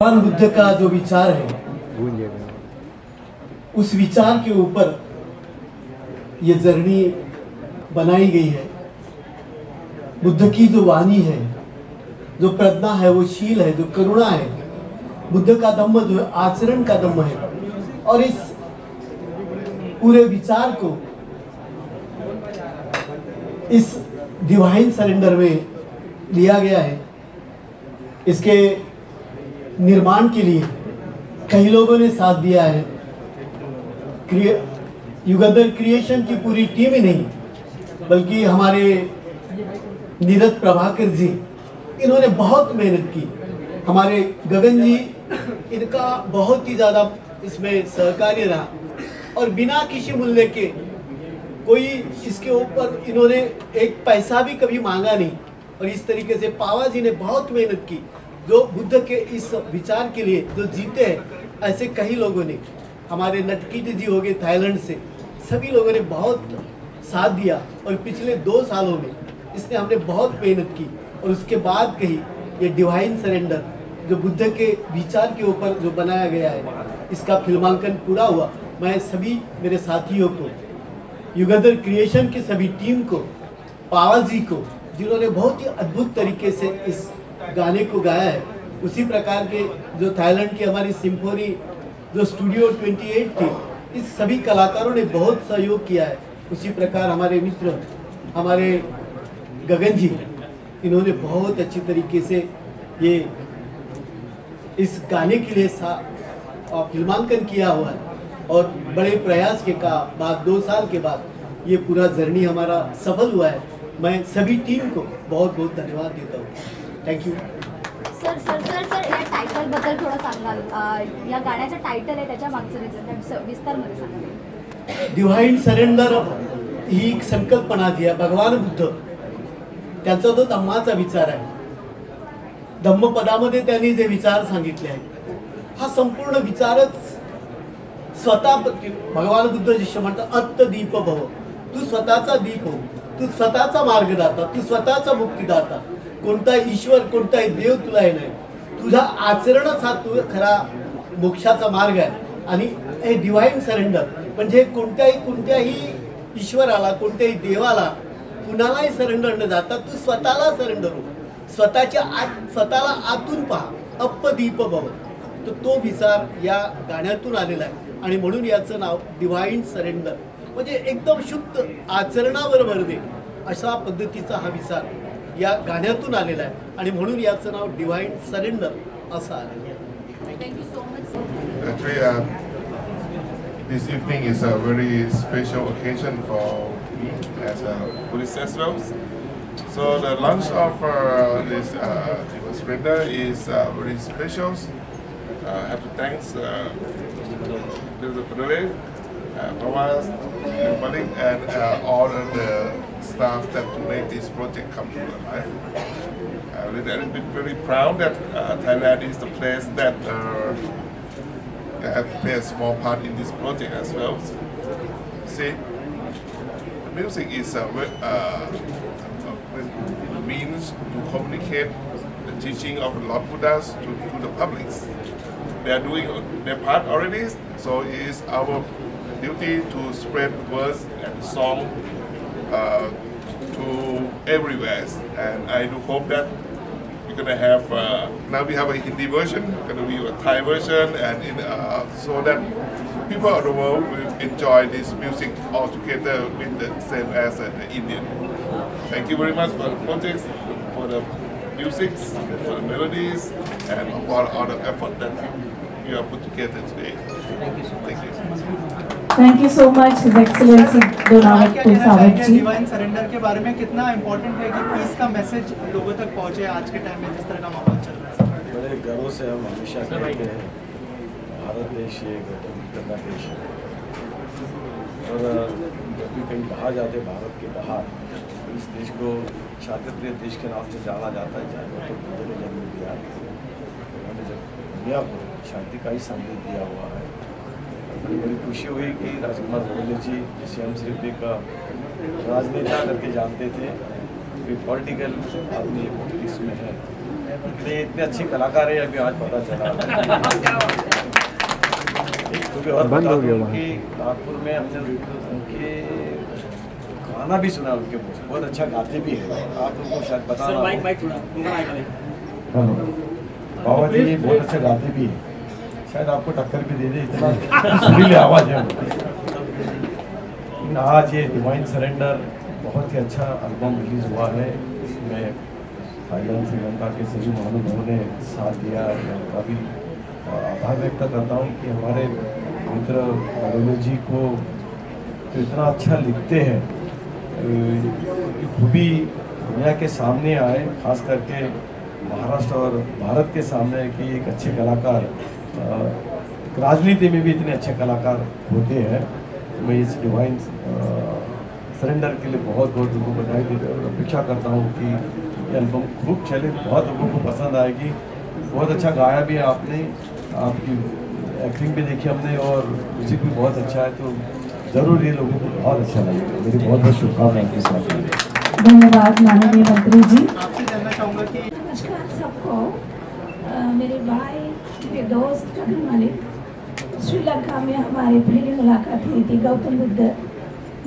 भगवान बुद्ध का जो विचार है उस विचार के ऊपर ये जर्नी बनाई गई है। बुद्ध की जो वाणी है, जो प्रज्ञा है, वो शील है, जो करुणा है, बुद्ध का धम्म जो है आचरण का धम्म है। और इस पूरे विचार को इस डिवाइन सरेंडर में लिया गया है। इसके निर्माण के लिए कई लोगों ने साथ दिया है। युगंधर क्रिएशन की पूरी टीम ही नहीं, बल्कि हमारे नीरज प्रभाकर जी, इन्होंने बहुत मेहनत की। हमारे गगन जी, इनका बहुत ही ज़्यादा इसमें सहकार्य रहा और बिना किसी मूल्य के कोई इसके ऊपर इन्होंने एक पैसा भी कभी मांगा नहीं। और इस तरीके से पावा जी ने बहुत मेहनत की। जो बुद्ध के इस विचार के लिए जो जीते हैं, ऐसे कई लोगों ने, हमारे नटकीट जी हो गए थाईलैंड से, सभी लोगों ने बहुत साथ दिया। और पिछले 2 सालों में इसने हमने बहुत मेहनत की। और उसके बाद कही ये डिवाइन सरेंडर जो बुद्ध के विचार के ऊपर जो बनाया गया है, इसका फिल्मांकन पूरा हुआ। मैं सभी मेरे साथियों को, युगंधर क्रिएशन की सभी टीम को, पावा जी को, जिन्होंने बहुत ही अद्भुत तरीके से इस गाने को गाया है, उसी प्रकार के जो थाईलैंड की हमारी सिम्फोनी जो स्टूडियो 28 थी, इस सभी कलाकारों ने बहुत सहयोग किया है। उसी प्रकार हमारे मित्र, हमारे गगन जी, इन्होंने बहुत अच्छी तरीके से ये इस गाने के लिए फिल्मांकन किया हुआ है। और बड़े प्रयास के बाद 2 साल के बाद ये पूरा जर्नी हमारा सफल हुआ है। मैं सभी टीम को बहुत बहुत धन्यवाद देता हूँ। थँक्यू। सर या टायटल बद्दल थोडं सांगाल? या गाण्याचं टायटल आहे, त्याच्या मागचं रिझन विस्तारमध्ये सांगाल? डिवाइन सरेंडर ही एक संकल्पना जी आहे, भगवान बुद्ध त्यांचा जो धम्माचा विचार आहे, धम्मपदामध्ये त्यांनी जे विचार सांगितले आहेत, हा संपूर्ण विचारच स्वतः भगवान बुद्ध शिष्य म्हणतात अत्तदीप भव, तू स्वतःचा दीप हो, तू स्वतःचा मार्गदाता, तू स्वतःचा मुक्तीदाता। कोणता ईश्वर, कोणताही देव तुला हे नाही, तुझा आचरणच हा तू खरा मोक्षाचा मार्ग आहे। आणि हे डिवाइन सरेंडर म्हणजे कोणत्याही ईश्वराला, कोणत्याही देवाला कुणालाही सरेंडर न जाता तू स्वतःला सरेंडर हो, स्वतःला आतून पहा, अप्पदीप भव। तो विचार या गाण्यातून आलेला आहे आणि म्हणून याचं नाव डिवाइन सरेंडर, म्हणजे एकदम शुद्ध आचरणावर भर दे अशा पद्धतीचा हा विचार या गाण्यातून आलेला आहे आणि म्हणून याचं नाव डिवाइन सरेंडर असं आलेलं आहे। Thank you so much. This evening is a very special occasion for me as a Buddhist as well. So the launch of this Splendor is very special. I have to thank Dr. Padale, Thomas, Malik, and all of the staff that made this project come to life. I'm very proud that Thailand is the place that have played a small part in this project as well. See, music is a means to communicate the teaching of Lord Buddhas to the public. They are doing their part already, so it is our duty to spread words and song to everywhere. And I do hope that we're going to have, now we have a Hindi version, going to be a Thai version, and so that people of the world will enjoy this music all together with the same as the Indian. Thank you very much for the projects, for the music, for the melodies, and for all the effort that you have put together today. Thank you so much. Thank you so much, His Excellency Donawat Tulsawat ji. Divine surrender के बारे में कितना important है कि piece का message लोगों तक पहुंचे आज के टाइम में जिस तरह का माहौल चल रहा है? बड़े गर्व से हम हमेशा कहते हैं भारत देश ये गौतम बुद्ध का देश है। और जब भी कहीं बाहर जाते, भारत के बाहर, इस देश को शांतिप्रिय देश के नाम से जाना जाता है। चाहे गौतम बुद्ध ने जन्म दिया, उन्होंने जब दुनिया को शांति का ही संदेश दिया हुआ है। बड़ी बड़ी खुशी हुई कि राजकुमार बड़ौदा जी, जिसे हम सिर्फ एक राजनेता करके जानते थे, कोई पॉलिटिकल आदमी पॉलिटिक्स में है, ये इतने अच्छे कलाकार है अभी आज पता चला। क्योंकि और बता दूं कि नागपुर में हमने उनके गाना भी सुना, उनके बहुत अच्छा गाते भी है। आप लोगों को शायद पता ना हो। बाबा जी बहुत अच्छा गाते भी है, शायद आपको टक्कर भी दे दे, इतना सुरीली आवाज़ है। आज ये डिवाइन सरेंडर बहुत ही अच्छा एल्बम रिलीज हुआ है। इसमें थाईलैंड श्रीलंका के सभी महानुभावों ने साथ दिया। उनका भी आभार व्यक्त करता हूँ कि हमारे मित्र बड़ोले जी को तो इतना अच्छा लिखते हैं, खूबी दुनिया के सामने आए, खास करके महाराष्ट्र और भारत के सामने कि एक अच्छे कलाकार, राजनीति में भी इतने अच्छे कलाकार होते हैं। मैं इस डिवाइन सरेंडर के लिए बहुत बहुत उनको बधाई देता हूँ। अपेक्षा करता हूँ कि ये एल्बम खूब चले, बहुत लोगों को पसंद आएगी। बहुत अच्छा गाया भी है आपने, आपकी एक्टिंग भी देखी हमने और म्यूजिक भी बहुत अच्छा है, तो ज़रूर ये लोगों को बहुत अच्छा लगेगा। मेरी बहुत बहुत शुभकामनाएं के साथ। धन्यवाद माननीय मंत्री जी। आपसे जानना चाहूँगा कि नमस्कार सबको। मेरे भाई, मेरे दोस्त गगन मलिक, श्रीलंका में हमारी पहली मुलाकात हुई थी गौतम बुद्ध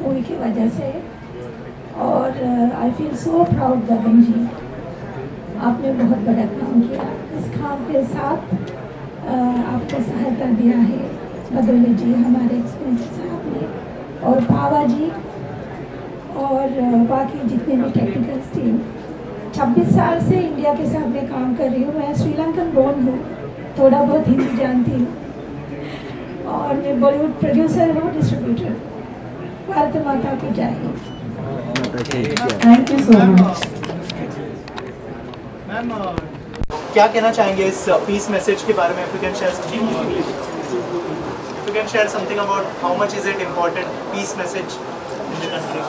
मूवी की वजह से, और आई फील सो प्राउड गगन जी, आपने बहुत बड़ा काम किया। इस काम के साथ आपको सहायता दिया है बदौले जी, हमारे एक्सपेंसेस साहब ने, और पावा जी और बाकी जितने भी टेक्निकल टीम। 26 साल से इंडिया के साथ मैं काम कर रही हूँ। मैं श्रीलंकन बोर्न हूँ, थोड़ा बहुत हिंदी जानती हूँ, और मैं बॉलीवुड प्रोड्यूसर हूँ, डिस्ट्रीब्यूटर। भारत माता की जय। Thank you so much. Ma'am क्या कहना चाहेंगे इस पीस मैसेज के बारे में? If you can share something, if you can share something about how much is it important, peace message in the country.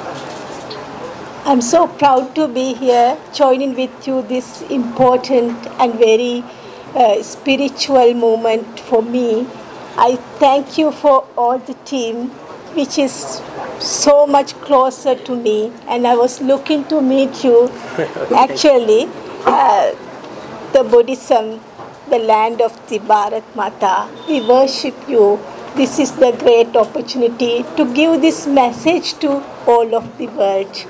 I'm so proud to be here joining with you this important and very spiritual moment for me. I thank you for all the team which is so much closer to me, and I was looking to meet you. Actually, the Buddhism, the land of the Bharat Mata, we worship you. This is the great opportunity to give this message to all of the world.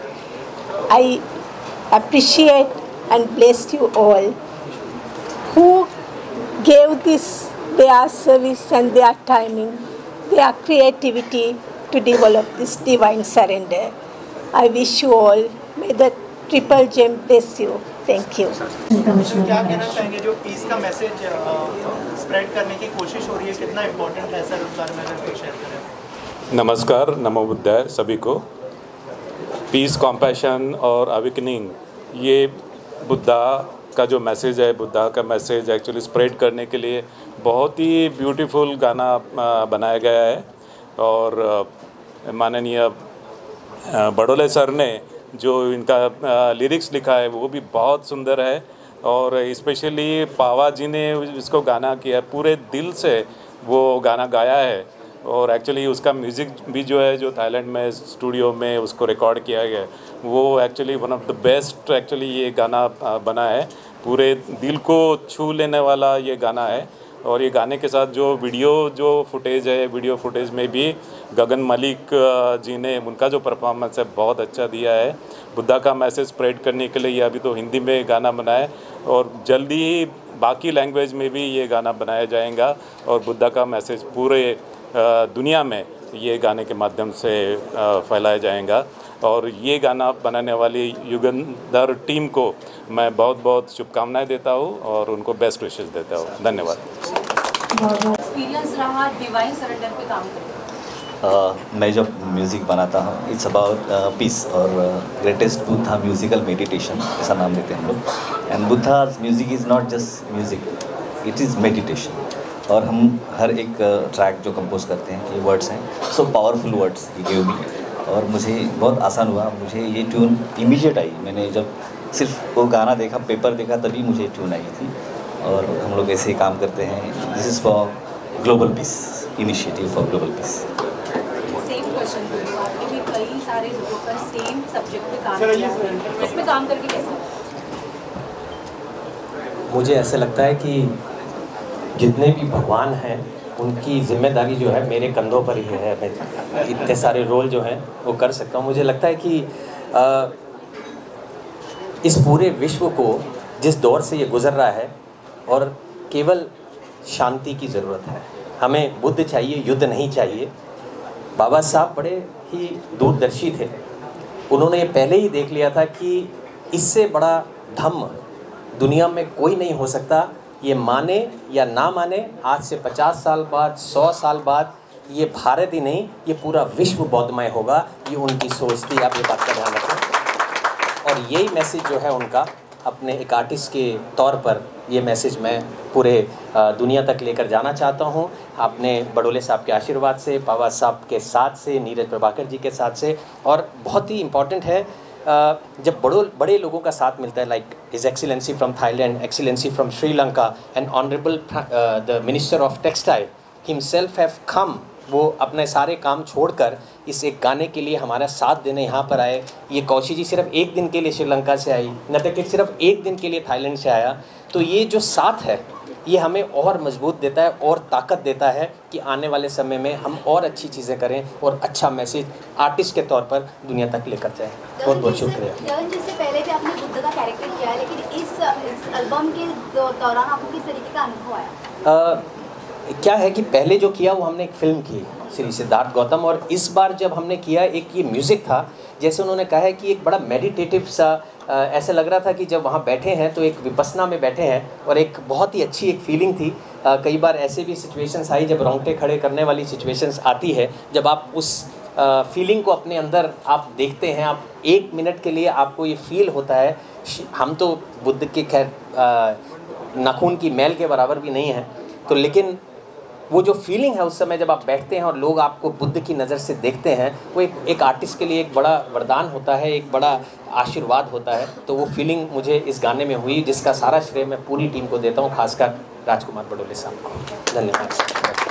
I appreciate and bless you all who gave this their service and their timing, their creativity to develop this divine surrender. I wish you all, may the triple gem bless you. Thank you. क्या कहना चाहेंगे जो piece का message spread करने की कोशिश हो रही है, कितना इम्पोर्टेंट है सर, उस बारे में अगर शेयर करें? नमस्कार, नमो बुद्धाय सभी को। पीस, कॉम्पैशन और अवेकनिंग, ये बुद्धा का जो मैसेज है, बुद्धा का मैसेज एक्चुअली स्प्रेड करने के लिए बहुत ही ब्यूटीफुल गाना बनाया गया है। और माननीय बड़ोले सर ने जो इनका लिरिक्स लिखा है वो भी बहुत सुंदर है, और स्पेशली पावा जी ने इसको गाना किया, पूरे दिल से वो गाना गाया है। और एक्चुअली उसका म्यूज़िक भी जो है, जो थाईलैंड में स्टूडियो में उसको रिकॉर्ड किया गया, वो actually one of the best actually ये गाना बना है। पूरे दिल को छू लेने वाला ये गाना है। और ये गाने के साथ जो फुटेज है, वीडियो फुटेज में भी गगन मलिक जी ने उनका जो परफॉर्मेंस है बहुत अच्छा दिया है। बुद्धा का मैसेज स्प्रेड करने के लिए ये अभी तो हिंदी में गाना बना है, और जल्दी ही बाकी लैंग्वेज में भी ये गाना बनाया जाएगा, और बुद्धा का मैसेज पूरे दुनिया में ये गाने के माध्यम से फैलाया जाएगा। और ये गाना बनाने वाली युगंधर टीम को मैं बहुत बहुत शुभकामनाएं देता हूँ और उनको बेस्ट विशेस देता हूँ। धन्यवाद। एक्सपीरियंस रहा डिवाइन सरेंडर पे काम करके? मैं जब म्यूज़िक बनाता हूँ, इट्स अबाउट पीस और ग्रेटेस्ट बुद्धा म्यूज़िकल मेडिटेशन, ऐसा नाम देते हैं हम लोग। And Buddha's music is not just music, it is meditation. और हम हर एक ट्रैक जो कंपोज करते हैं, ये वर्ड्स हैं, सो पावरफुल वर्ड्स ही गिव मी। और मुझे बहुत आसान हुआ, मुझे ये ट्यून इमीडिएट आई। मैंने जब सिर्फ वो गाना देखा, पेपर देखा, तभी मुझे ट्यून आई थी। और हम लोग ऐसे ही काम करते हैं। This is for global piece, initiative for global piece. Same question, आपने भी कई सारे लोगों पर सेम सब्जेक्ट पे काम किया है, इसमें काम करके कैसा? मुझे ऐसे लगता है कि जितने भी भगवान हैं उनकी जिम्मेदारी जो है मेरे कंधों पर ही है। मैं इतने सारे रोल जो हैं वो कर सकता हूँ। मुझे लगता है कि इस पूरे विश्व को जिस दौर से ये गुज़र रहा है और केवल शांति की ज़रूरत है। हमें बुद्ध चाहिए, युद्ध नहीं चाहिए। बाबा साहब बड़े ही दूरदर्शी थे। उन्होंने ये पहले ही देख लिया था कि इससे बड़ा धम्म दुनिया में कोई नहीं हो सकता। ये माने या ना माने, आज से 50 साल बाद, 100 साल बाद ये भारत ही नहीं, ये पूरा विश्व बौद्धमय होगा। ये उनकी सोच थी, आप ये बात का ध्यान रखें। और यही मैसेज जो है उनका, अपने एक आर्टिस्ट के तौर पर ये मैसेज मैं पूरे दुनिया तक लेकर जाना चाहता हूँ। आपने बडोले साहब के आशीर्वाद से, पावा साहब के साथ से, नीरज प्रभाकर जी के साथ से, और बहुत ही इम्पॉर्टेंट है जब बड़े लोगों का साथ मिलता है, like his excellency from Thailand, excellency from Sri Lanka and honourable the minister of textile himself have come. वो अपने सारे काम छोड़कर इस एक गाने के लिए हमारा साथ देने यहाँ पर आए। ये कौशी जी सिर्फ एक दिन के लिए श्रीलंका से आई, नटकिट सिर्फ एक दिन के लिए थाईलैंड से आया। तो ये जो साथ है ये हमें और मजबूत देता है और ताकत देता है कि आने वाले समय में हम और अच्छी चीज़ें करें और अच्छा मैसेज आर्टिस्ट के तौर पर दुनिया तक लेकर जाएं। बहुत बहुत शुक्रिया। गगन जी से पहले भी आपने बुद्ध का कैरेक्टर किया है, लेकिन इस एल्बम के दौरान आपको किस तरीके का अनुभव आया? क्या है कि पहले जो किया वो हमने एक फ़िल्म की श्री सिद्धार्थ गौतम, और इस बार जब हमने किया एक ये म्यूज़िक था, जैसे उन्होंने कहा है कि एक बड़ा मेडिटेटिव सा ऐसा लग रहा था कि जब वहाँ बैठे हैं तो एक विपस्सना में बैठे हैं, और एक बहुत ही अच्छी एक फीलिंग थी। कई बार ऐसे भी सिचुएशंस आई जब रोंगटे खड़े करने वाली सिचुएशंस आती है, जब आप उस फीलिंग को अपने अंदर आप देखते हैं, आप 1 मिनट के लिए आपको ये फील होता है। हम तो बुद्ध के खैर नाखून की मैल के बराबर भी नहीं हैं, तो लेकिन वो जो फीलिंग है उस समय जब आप बैठते हैं और लोग आपको बुद्ध की नज़र से देखते हैं, वो एक आर्टिस्ट के लिए एक बड़ा वरदान होता है, एक बड़ा आशीर्वाद होता है। तो वो फीलिंग मुझे इस गाने में हुई, जिसका सारा श्रेय मैं पूरी टीम को देता हूँ, खासकर राजकुमार बडोले साहब को। धन्यवाद।